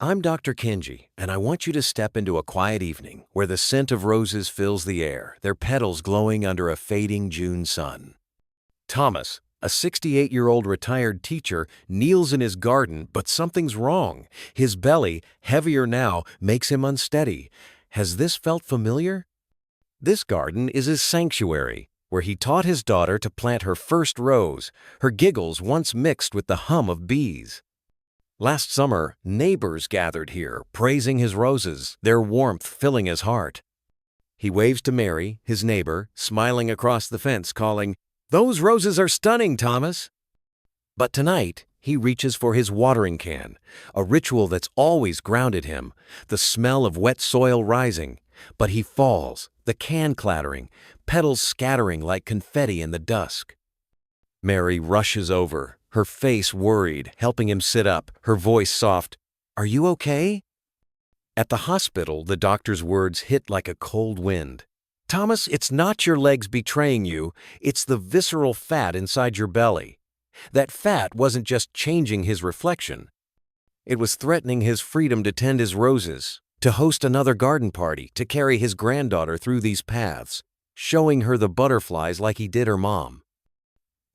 I'm Dr. Kenji, and I want you to step into a quiet evening where the scent of roses fills the air, their petals glowing under a fading June sun. Thomas, a 68-year-old retired teacher, kneels in his garden, but something's wrong. His belly, heavier now, makes him unsteady. Has this felt familiar? This garden is his sanctuary, where he taught his daughter to plant her first rose, her giggles once mixed with the hum of bees. Last summer, neighbors gathered here, praising his roses, their warmth filling his heart. He waves to Mary, his neighbor, smiling across the fence, calling, "Those roses are stunning, Thomas." But tonight, he reaches for his watering can, a ritual that's always grounded him, the smell of wet soil rising. But he falls, the can clattering, petals scattering like confetti in the dusk. Mary rushes over, her face worried, helping him sit up, her voice soft. "Are you okay?" At the hospital, the doctor's words hit like a cold wind. "Thomas, it's not your legs betraying you, it's the visceral fat inside your belly." That fat wasn't just changing his reflection. It was threatening his freedom to tend his roses, to host another garden party, to carry his granddaughter through these paths, showing her the butterflies like he did her mom.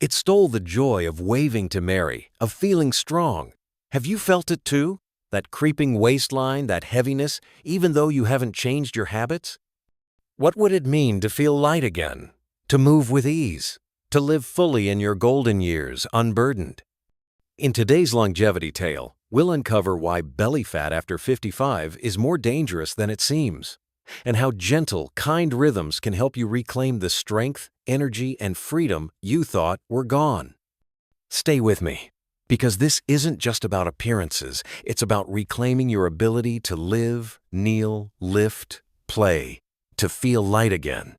It stole the joy of waving to Mary, of feeling strong. Have you felt it too? That creeping waistline, that heaviness, even though you haven't changed your habits? What would it mean to feel light again? To move with ease? To live fully in your golden years, unburdened? In today's longevity tale, we'll uncover why belly fat after 55 is more dangerous than it seems, and how gentle, kind rhythms can help you reclaim the strength, energy, and freedom you thought were gone. Stay with me, because this isn't just about appearances. It's about reclaiming your ability to live, kneel, lift, play, to feel light again.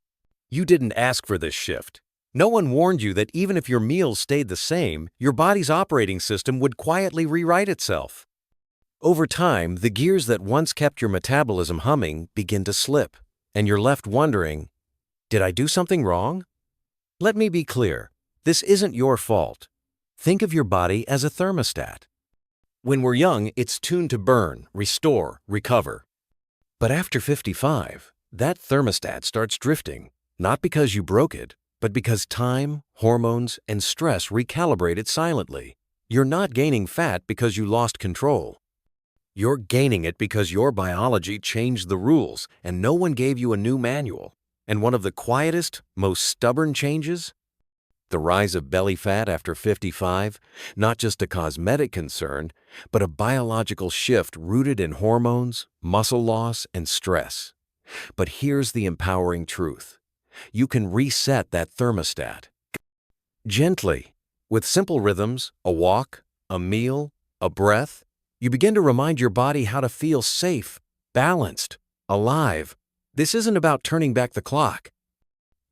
You didn't ask for this shift. No one warned you that even if your meals stayed the same, your body's operating system would quietly rewrite itself. Over time, the gears that once kept your metabolism humming begin to slip, and you're left wondering, did I do something wrong? Let me be clear, this isn't your fault. Think of your body as a thermostat. When we're young, it's tuned to burn, restore, recover. But after 55, that thermostat starts drifting, not because you broke it, but because time, hormones, and stress recalibrate it silently. You're not gaining fat because you lost control. You're gaining it because your biology changed the rules and no one gave you a new manual. And one of the quietest, most stubborn changes? The rise of belly fat after 55, not just a cosmetic concern, but a biological shift rooted in hormones, muscle loss, and stress. But here's the empowering truth. You can reset that thermostat. Gently, with simple rhythms, a walk, a meal, a breath, you begin to remind your body how to feel safe, balanced, alive. This isn't about turning back the clock.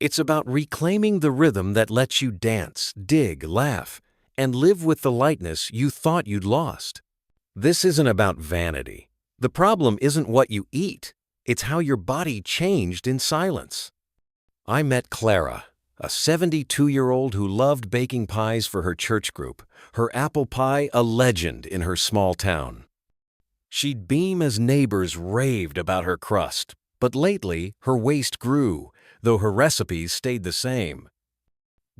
It's about reclaiming the rhythm that lets you dance, dig, laugh, and live with the lightness you thought you'd lost. This isn't about vanity. The problem isn't what you eat. It's how your body changed in silence. I met Clara, a 72-year-old who loved baking pies for her church group, her apple pie a legend in her small town. She'd beam as neighbors raved about her crust, but lately her waist grew, though her recipes stayed the same.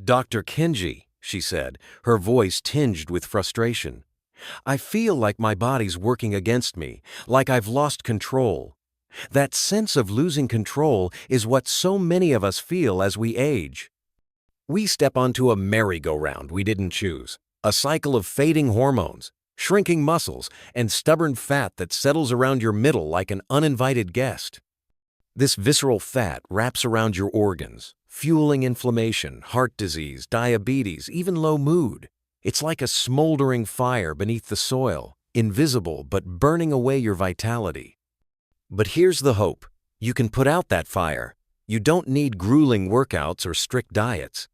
"Dr. Kenji," she said, her voice tinged with frustration, "I feel like my body's working against me, like I've lost control." That sense of losing control is what so many of us feel as we age. We step onto a merry-go-round we didn't choose, a cycle of fading hormones, shrinking muscles, and stubborn fat that settles around your middle like an uninvited guest. This visceral fat wraps around your organs, fueling inflammation, heart disease, diabetes, even low mood. It's like a smoldering fire beneath the soil, invisible but burning away your vitality. But here's the hope. You can put out that fire. You don't need grueling workouts or strict diets.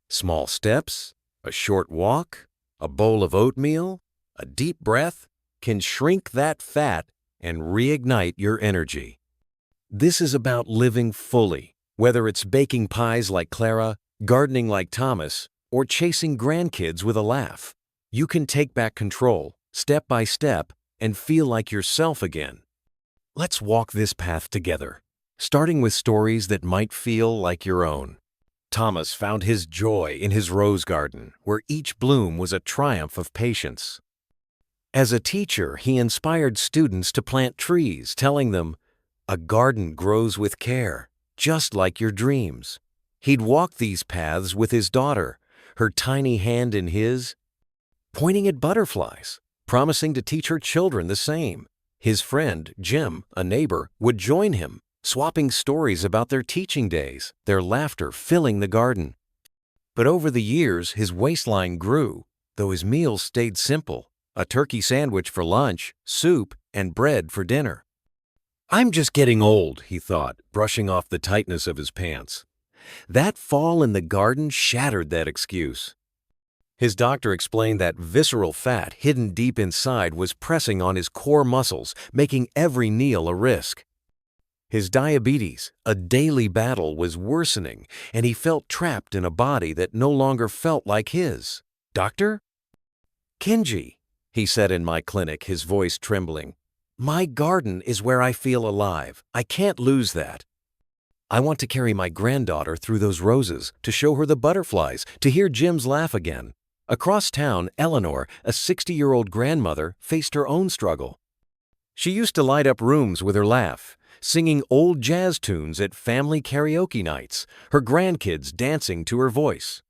Small steps, a short walk, a bowl of oatmeal, a deep breath can shrink that fat and reignite your energy. This is about living fully, whether it's baking pies like Clara, gardening like Thomas, or chasing grandkids with a laugh. You can take back control, step by step, and feel like yourself again. Let's walk this path together, starting with stories that might feel like your own. Thomas found his joy in his rose garden, where each bloom was a triumph of patience. As a teacher, he inspired students to plant trees, telling them, "A garden grows with care, just like your dreams." He'd walk these paths with his daughter, her tiny hand in his, pointing at butterflies, promising to teach her children the same. His friend, Jim, a neighbor, would join him, swapping stories about their teaching days, their laughter filling the garden. But over the years, his waistline grew, though his meals stayed simple: a turkey sandwich for lunch, soup, and bread for dinner. "I'm just getting old," he thought, brushing off the tightness of his pants. That fall in the garden shattered that excuse. His doctor explained that visceral fat hidden deep inside was pressing on his core muscles, making every meal a risk. His diabetes, a daily battle, was worsening, and he felt trapped in a body that no longer felt like his. "Doctor?" "Kenji," he said in my clinic, his voice trembling. "My garden is where I feel alive. I can't lose that. I want to carry my granddaughter through those roses, to show her the butterflies, to hear Jim's laugh again." Across town, Eleanor, a 60-year-old grandmother, faced her own struggle. She used to light up rooms with her laugh, singing old jazz tunes at family karaoke nights, her grandkids dancing to her voice.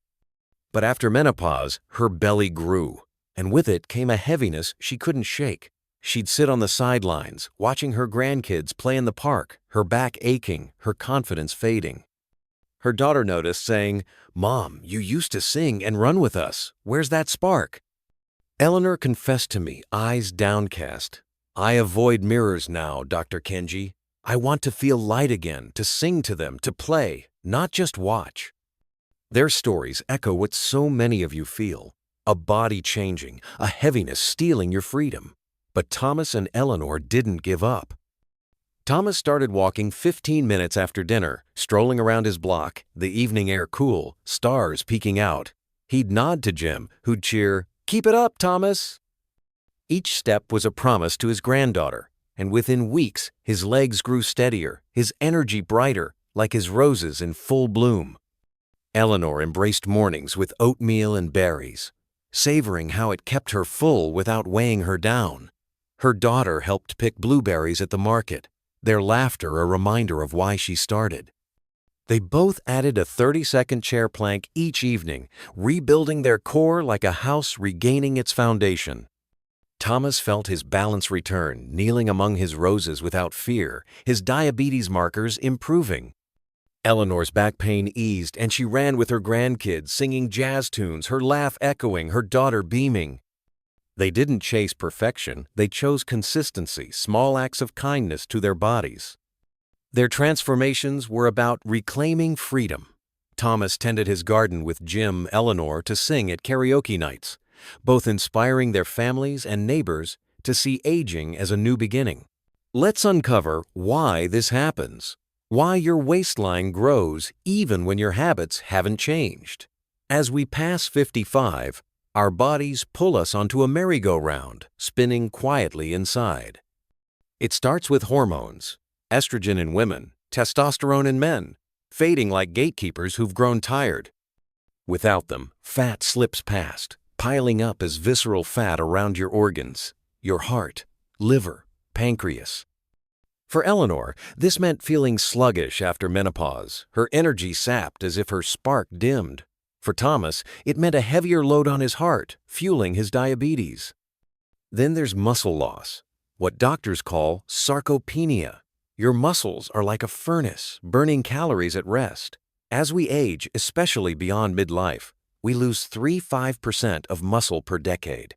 But after menopause, her belly grew, and with it came a heaviness she couldn't shake. She'd sit on the sidelines, watching her grandkids play in the park, her back aching, her confidence fading. Her daughter noticed, saying, "Mom, you used to sing and run with us. Where's that spark?" Eleanor confessed to me, eyes downcast. "I avoid mirrors now, Dr. Kenji. I want to feel light again, to sing to them, to play, not just watch." Their stories echo what so many of you feel: a body changing, a heaviness stealing your freedom. But Thomas and Eleanor didn't give up. Thomas started walking 15 minutes after dinner, strolling around his block, the evening air cool, stars peeking out. He'd nod to Jim, who'd cheer, "Keep it up, Thomas!" Each step was a promise to his granddaughter, and within weeks, his legs grew steadier, his energy brighter, like his roses in full bloom. Eleanor embraced mornings with oatmeal and berries, savoring how it kept her full without weighing her down. Her daughter helped pick blueberries at the market, their laughter a reminder of why she started. They both added a 30-second chair plank each evening, rebuilding their core like a house regaining its foundation. Thomas felt his balance return, kneeling among his roses without fear, his diabetes markers improving. Eleanor's back pain eased, and she ran with her grandkids, singing jazz tunes, her laugh echoing, her daughter beaming. They didn't chase perfection, they chose consistency, small acts of kindness to their bodies. Their transformations were about reclaiming freedom. Thomas tended his garden with Jim, Eleanor to sing at karaoke nights, both inspiring their families and neighbors to see aging as a new beginning. Let's uncover why this happens, why your waistline grows even when your habits haven't changed. As we pass 55, our bodies pull us onto a merry-go-round, spinning quietly inside. It starts with hormones, estrogen in women, testosterone in men, fading like gatekeepers who've grown tired. Without them, fat slips past, piling up as visceral fat around your organs, your heart, liver, pancreas. For Eleanor, this meant feeling sluggish after menopause, her energy sapped as if her spark dimmed. For Thomas, it meant a heavier load on his heart, fueling his diabetes. Then there's muscle loss, what doctors call sarcopenia. Your muscles are like a furnace, burning calories at rest. As we age, especially beyond midlife, we lose 3–5% of muscle per decade.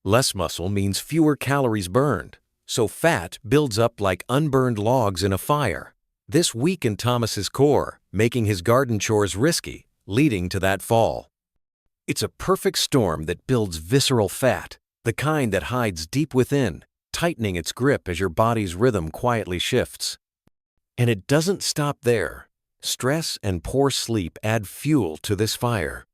Less muscle means fewer calories burned, so fat builds up like unburned logs in a fire. This weakened Thomas's core, making his garden chores risky, leading to that fall. It's a perfect storm that builds visceral fat, the kind that hides deep within, tightening its grip as your body's rhythm quietly shifts. And it doesn't stop there. Stress and poor sleep add fuel to this fire.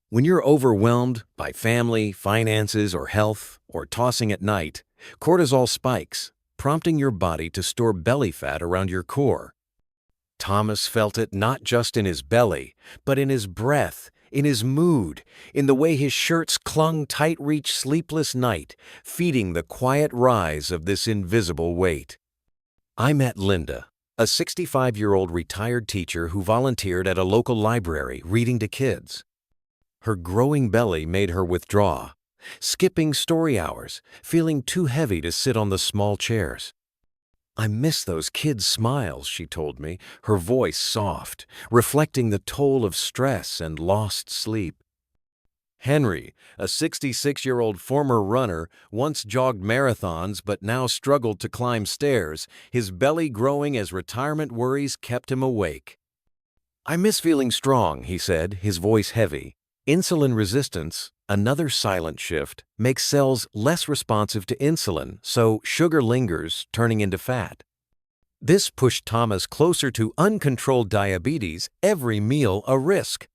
When you're overwhelmed by family, finances, or health, or tossing at night, cortisol spikes, prompting your body to store belly fat around your core. Thomas felt it not just in his belly, but in his breath, in his mood, in the way his shirts clung tight each sleepless night, feeding the quiet rise of this invisible weight. I met Linda, a 65-year-old retired teacher who volunteered at a local library reading to kids. Her growing belly made her withdraw, skipping story hours, feeling too heavy to sit on the small chairs. "I miss those kids' smiles," she told me, her voice soft, reflecting the toll of stress and lost sleep. Henry, a 66-year-old former runner, once jogged marathons but now struggled to climb stairs, his belly growing as retirement worries kept him awake. "I miss feeling strong," he said, his voice heavy. Insulin resistance, another silent shift, makes cells less responsive to insulin, so sugar lingers, turning into fat. This pushed Thomas closer to uncontrolled diabetes, every meal a risk.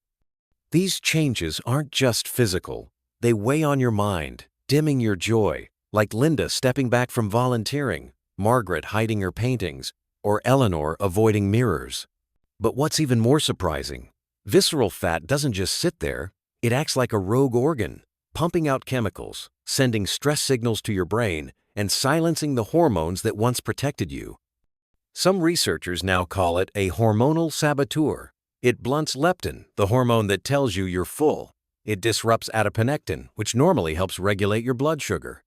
These changes aren't just physical. They weigh on your mind, dimming your joy, like Linda stepping back from volunteering, Margaret hiding her paintings, or Eleanor avoiding mirrors. But what's even more surprising, visceral fat doesn't just sit there. It acts like a rogue organ, pumping out chemicals, sending stress signals to your brain, and silencing the hormones that once protected you. Some researchers now call it a hormonal saboteur. It blunts leptin, the hormone that tells you you're full. It disrupts adiponectin, which normally helps regulate your blood sugar.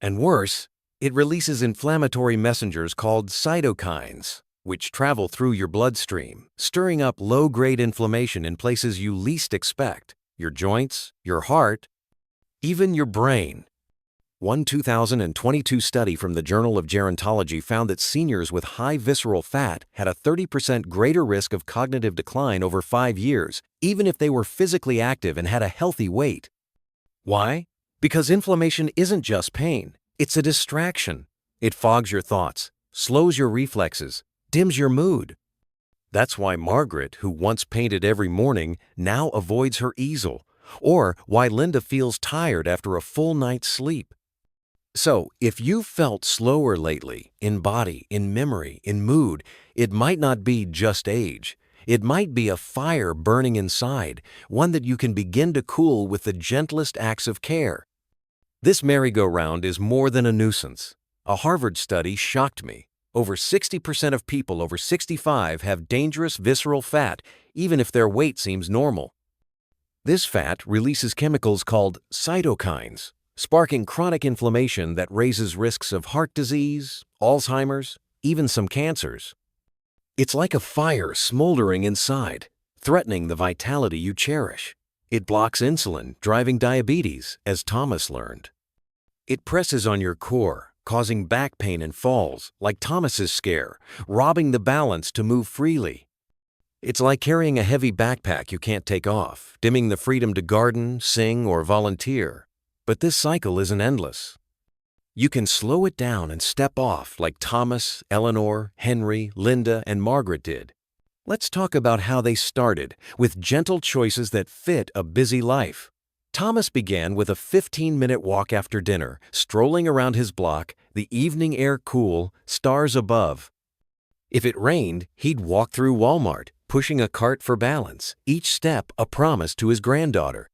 And worse, it releases inflammatory messengers called cytokines, which travel through your bloodstream, stirring up low-grade inflammation in places you least expect: your joints, your heart, even your brain. One 2022 study from the Journal of Gerontology found that seniors with high visceral fat had a 30% greater risk of cognitive decline over 5 years, even if they were physically active and had a healthy weight. Why? Because inflammation isn't just pain, it's a distraction. It fogs your thoughts, slows your reflexes, dims your mood. That's why Margaret, who once painted every morning, now avoids her easel, or why Linda feels tired after a full night's sleep. So, if you've felt slower lately, in body, in memory, in mood, it might not be just age. It might be a fire burning inside, one that you can begin to cool with the gentlest acts of care. This merry-go-round is more than a nuisance. A Harvard study shocked me. Over 60% of people over 65 have dangerous visceral fat, even if their weight seems normal. This fat releases chemicals called cytokines, sparking chronic inflammation that raises risks of heart disease, Alzheimer's, even some cancers. It's like a fire smoldering inside, threatening the vitality you cherish. It blocks insulin, driving diabetes, as Thomas learned. It presses on your core, causing back pain and falls, like Thomas's scare, robbing the balance to move freely. It's like carrying a heavy backpack you can't take off, dimming the freedom to garden, sing, or volunteer. But this cycle isn't endless. You can slow it down and step off like Thomas, Eleanor, Henry, Linda, and Margaret did. Let's talk about how they started, with gentle choices that fit a busy life. Thomas began with a 15-minute walk after dinner, strolling around his block, the evening air cool, stars above. If it rained, he'd walk through Walmart, pushing a cart for balance, each step a promise to his granddaughter.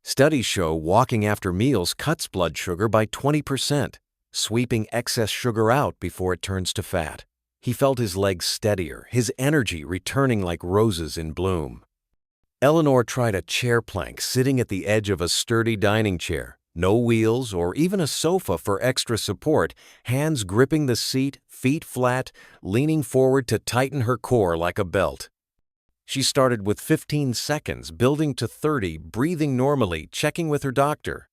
Studies show walking after meals cuts blood sugar by 20%, sweeping excess sugar out before it turns to fat. He felt his legs steadier, his energy returning like roses in bloom. Eleanor tried a chair plank sitting at the edge of a sturdy dining chair, no wheels or even a sofa for extra support, hands gripping the seat, feet flat, leaning forward to tighten her core like a belt. She started with 15 seconds, building to 30, breathing normally, checking with her doctor.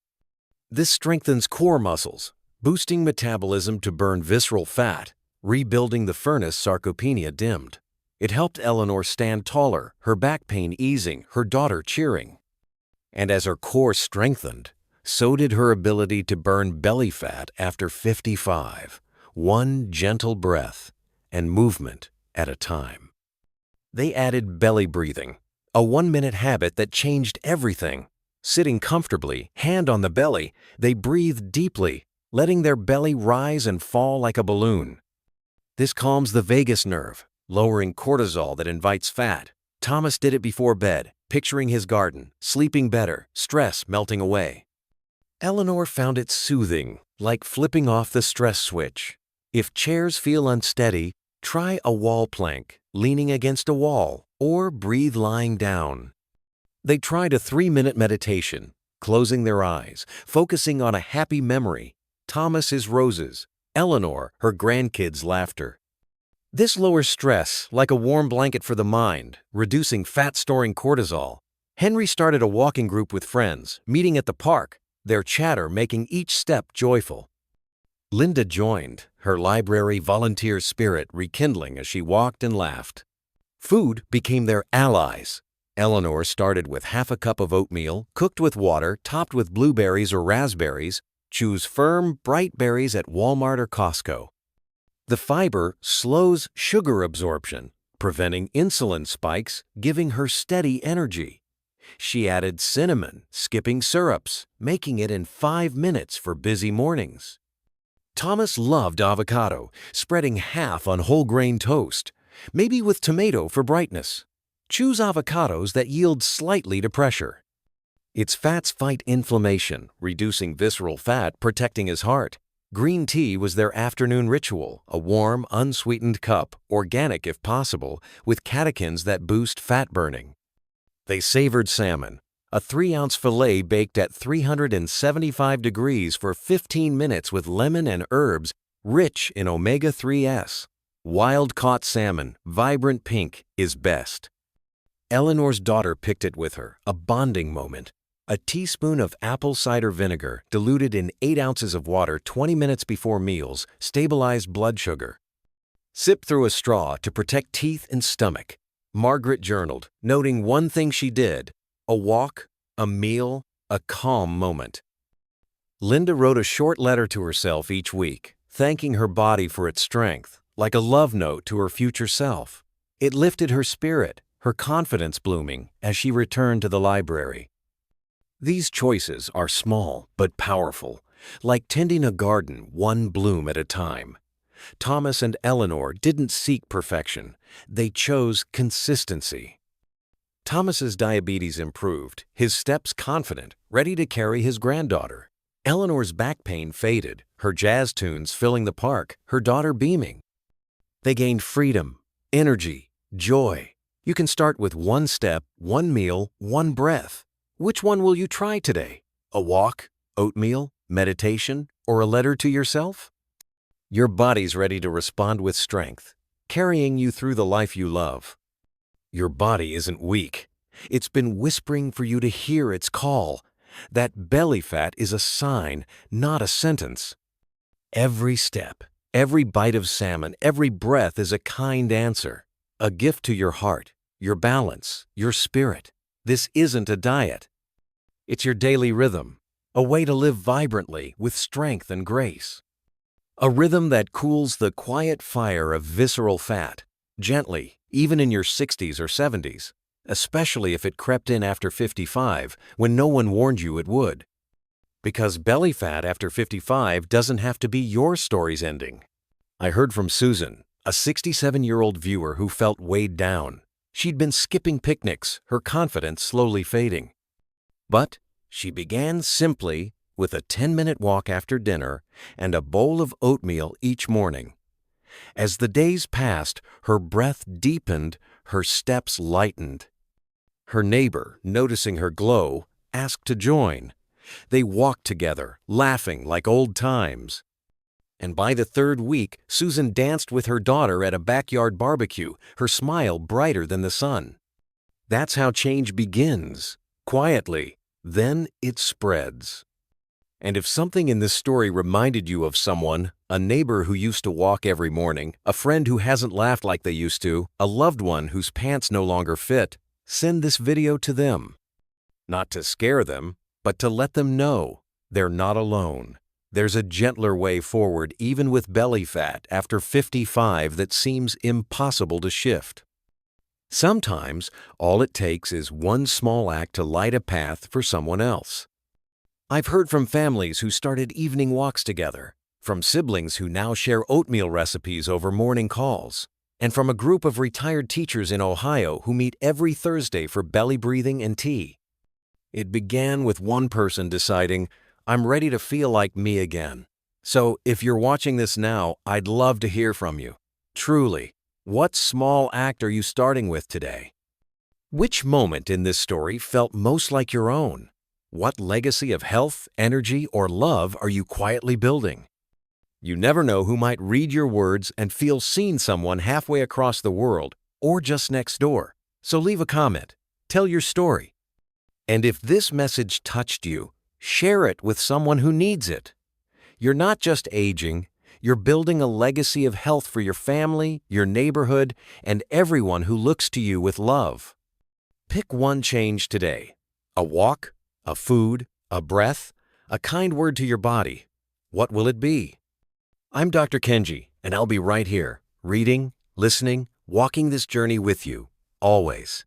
This strengthens core muscles, boosting metabolism to burn visceral fat, rebuilding the furnace Sarcopenia dimmed. It helped Eleanor stand taller, her back pain easing, her daughter cheering. And as her core strengthened, so did her ability to burn belly fat after 55, one gentle breath and movement at a time. They added belly breathing, a 1-minute habit that changed everything. Sitting comfortably, hand on the belly, they breathed deeply, letting their belly rise and fall like a balloon. This calms the vagus nerve, lowering cortisol that invites fat. Thomas did it before bed, picturing his garden, sleeping better, stress melting away. Eleanor found it soothing, like flipping off the stress switch. If chairs feel unsteady, try a wall plank, leaning against a wall, or breathe lying down. They tried a 3-minute meditation, closing their eyes, focusing on a happy memory. Thomas his roses, Eleanor her grandkids' laughter. This lowers stress like a warm blanket for the mind, reducing fat-storing cortisol. Henry started a walking group with friends, meeting at the park, their chatter making each step joyful. Linda joined, her library volunteer spirit rekindling as she walked and laughed. Food became their allies. Eleanor started with half a cup of oatmeal, cooked with water, topped with blueberries or raspberries. Choose firm, bright berries at Walmart or Costco. The fiber slows sugar absorption, preventing insulin spikes, giving her steady energy. She added cinnamon, skipping syrups, making it in 5 minutes for busy mornings. Thomas loved avocado, spreading half on whole grain toast, maybe with tomato for brightness. Choose avocados that yield slightly to pressure. Its fats fight inflammation, reducing visceral fat, protecting his heart. Green tea was their afternoon ritual, a warm, unsweetened cup, organic if possible, with catechins that boost fat burning. They savored salmon, a 3-ounce fillet baked at 375 degrees for 15 minutes with lemon and herbs, rich in omega-3s. Wild-caught salmon, vibrant pink, is best. Eleanor's daughter picked it with her, a bonding moment. A teaspoon of apple cider vinegar diluted in 8 ounces of water 20 minutes before meals stabilized blood sugar. Sip through a straw to protect teeth and stomach. Margaret journaled, noting one thing she did: a walk, a meal, a calm moment. Linda wrote a short letter to herself each week, thanking her body for its strength, like a love note to her future self. It lifted her spirit, her confidence blooming as she returned to the library. These choices are small but powerful, like tending a garden one bloom at a time. Thomas and Eleanor didn't seek perfection, they chose consistency. Thomas's diabetes improved, his steps confident, ready to carry his granddaughter. Eleanor's back pain faded, her jazz tunes filling the park, her daughter beaming. They gained freedom, energy, joy. You can start with one step, one meal, one breath. Which one will you try today? A walk, oatmeal, meditation, or a letter to yourself? Your body's ready to respond with strength, carrying you through the life you love. Your body isn't weak. It's been whispering for you to hear its call. That belly fat is a sign, not a sentence. Every step, every bite of salmon, every breath is a kind answer, a gift to your heart, your balance, your spirit. This isn't a diet. It's your daily rhythm, a way to live vibrantly with strength and grace. A rhythm that cools the quiet fire of visceral fat, gently, even in your 60s or 70s, especially if it crept in after 55 when no one warned you it would. Because belly fat after 55 doesn't have to be your story's ending. I heard from Susan, a 67-year-old viewer who felt weighed down. She'd been skipping picnics, her confidence slowly fading. But she began simply with a 10-minute walk after dinner and a bowl of oatmeal each morning. As the days passed, her breath deepened, her steps lightened. Her neighbor, noticing her glow, asked to join. They walked together, laughing like old times. And by the 3rd week, Susan danced with her daughter at a backyard barbecue, her smile brighter than the sun. That's how change begins, quietly, then it spreads. And if something in this story reminded you of someone, a neighbor who used to walk every morning, a friend who hasn't laughed like they used to, a loved one whose pants no longer fit, send this video to them. Not to scare them, but to let them know they're not alone. There's a gentler way forward even with belly fat after 55 that seems impossible to shift. Sometimes, all it takes is one small act to light a path for someone else. I've heard from families who started evening walks together, from siblings who now share oatmeal recipes over morning calls, and from a group of retired teachers in Ohio who meet every Thursday for belly breathing and tea. It began with one person deciding, "I'm ready to feel like me again." So, if you're watching this now, I'd love to hear from you. Truly, what small act are you starting with today? Which moment in this story felt most like your own? What legacy of health, energy, or love are you quietly building? You never know who might read your words and feel seen, someone halfway across the world or just next door. So leave a comment, tell your story. And if this message touched you, share it with someone who needs it. You're not just aging, you're building a legacy of health for your family, your neighborhood, and everyone who looks to you with love. Pick one change today. A walk, a food, a breath, a kind word to your body. What will it be? I'm Dr. Kenji, and I'll be right here, reading, listening, walking this journey with you, always.